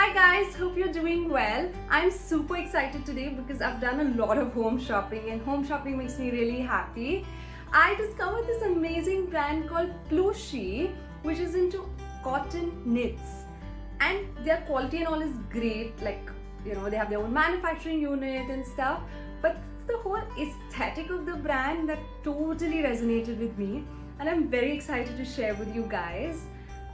Hi guys, hope you're doing well. I'm super excited today because I've done a lot of home shopping and home shopping makes me really happy. I discovered this amazing brand called Plushie, which is into cotton knits, and their quality and all is great. They have their own manufacturing unit and stuff, but it's the whole aesthetic of the brand that totally resonated with me, and I'm very excited to share with you guys.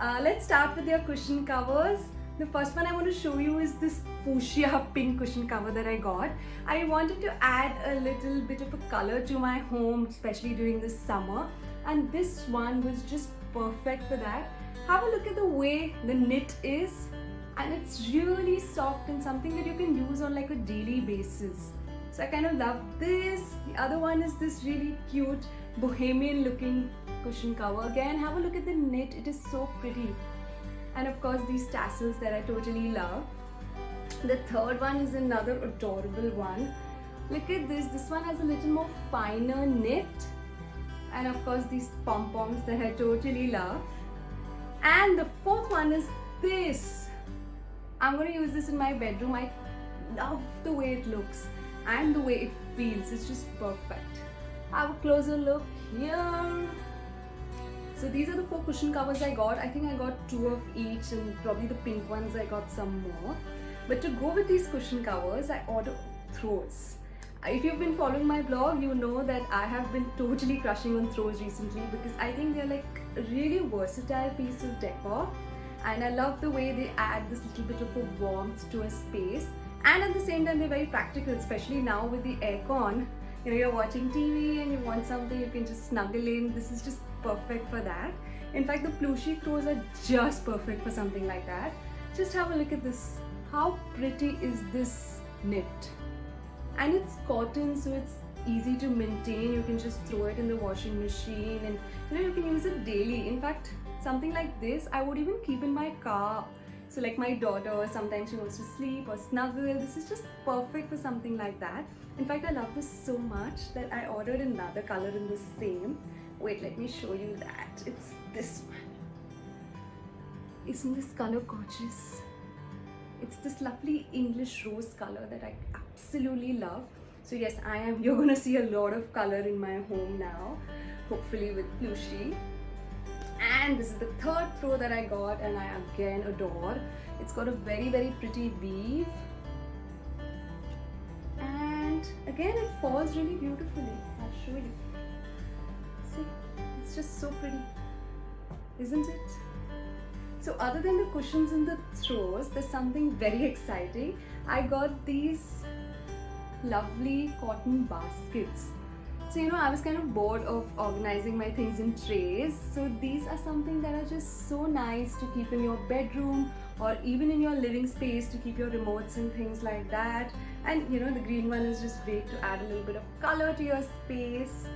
Let's start with their cushion covers. The first one I want to show you is this fuchsia pink cushion cover that I got. I wanted to add a little bit of a color to my home, especially during the summer, and this one was just perfect for that. Have a look at the way the knit is, and it's really soft and something that you can use on like a daily basis. So I kind of love this. The other one is this really cute bohemian looking cushion cover. Again, have a look at the knit, it is so pretty. And of course these tassels that I totally love. The third one is another adorable one. Look at this one has a little more finer knit, and of course these pom-poms that I totally love. And the fourth one is this. I'm going to use this in my bedroom. I love the way it looks and the way it feels. It's just perfect. Have a closer look here. So these are the 4 cushion covers I got. I think I got 2 of each, and probably the pink ones I got some more. But to go with these cushion covers, I ordered throws. If you've been following my blog, you know that I have been totally crushing on throws recently because I think they're like a really versatile piece of decor, and I love the way they add this little bit of a warmth to a space, and at the same time they're very practical, especially now with the aircon. You're watching TV and you want something you can just snuggle in. This is just perfect for that. In fact, the Plushie throws are just perfect for something like that. Just have a look at this. How pretty is this knit? And it's cotton, so it's easy to maintain. You can just throw it in the washing machine, and you can use it daily. In fact, something like this I would even keep in my car. So like my daughter, sometimes she wants to sleep or snuggle. This is just perfect for something like that. In fact, I love this so much that I ordered another color in the same. Wait, let me show you that. It's this one. Isn't this color gorgeous? It's this lovely English rose color that I absolutely love. So yes, you're gonna see a lot of color in my home now, hopefully with Plushie. And this is the third throw that I got, and I again adore. It's got a very, very pretty weave. And again, it falls really beautifully. I'll show you. See, it's just so pretty, isn't it? So other than the cushions and the throws, there's something very exciting. I got these lovely cotton baskets. So I was kind of bored of organizing my things in trays. So these are something that are just so nice to keep in your bedroom or even in your living space to keep your remotes and things like that. And the green one is just great to add a little bit of color to your space.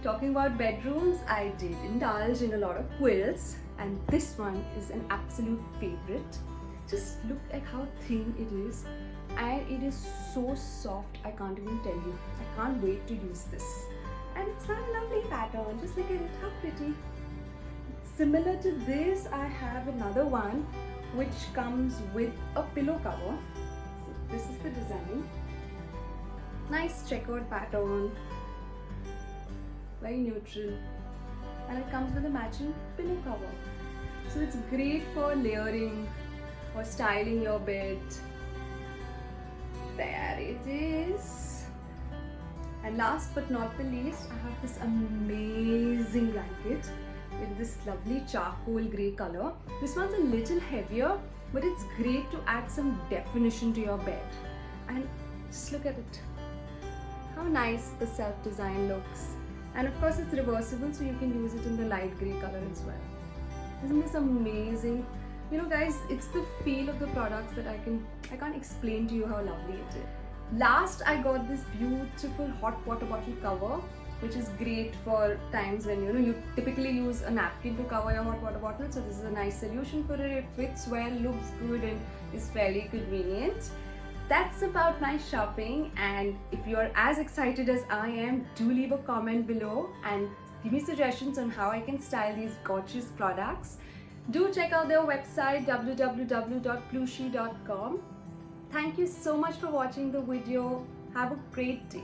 Talking about bedrooms, I did indulge in a lot of quilts, and this one is an absolute favorite. Just look at how thin it is, and it is so soft, I can't even tell you. I can't wait to use this. And it's not a lovely pattern, just look at it, how pretty. Similar to this, I have another one which comes with a pillow cover. So this is the design. Nice checkered pattern, very neutral, and it comes with a matching pillow cover. So it's great for layering or styling your bed. There it is. And last but not the least, I have this amazing blanket with this lovely charcoal grey color. This one's a little heavier, but it's great to add some definition to your bed. And just look at it. How nice the self-design looks. And of course it's reversible, so you can use it in the light grey color as well. Isn't this amazing? Guys, it's the feel of the products that I can't explain to you how lovely it is. Last, I got this beautiful hot water bottle cover, which is great for times when you typically use a napkin to cover your hot water bottle. So this is a nice solution for it. It fits well, looks good, and is fairly convenient. That's about my shopping, and if you're as excited as I am, do leave a comment below and give me suggestions on how I can style these gorgeous products. Do check out their website www.plushie.com. Thank you so much for watching the video. Have a great day.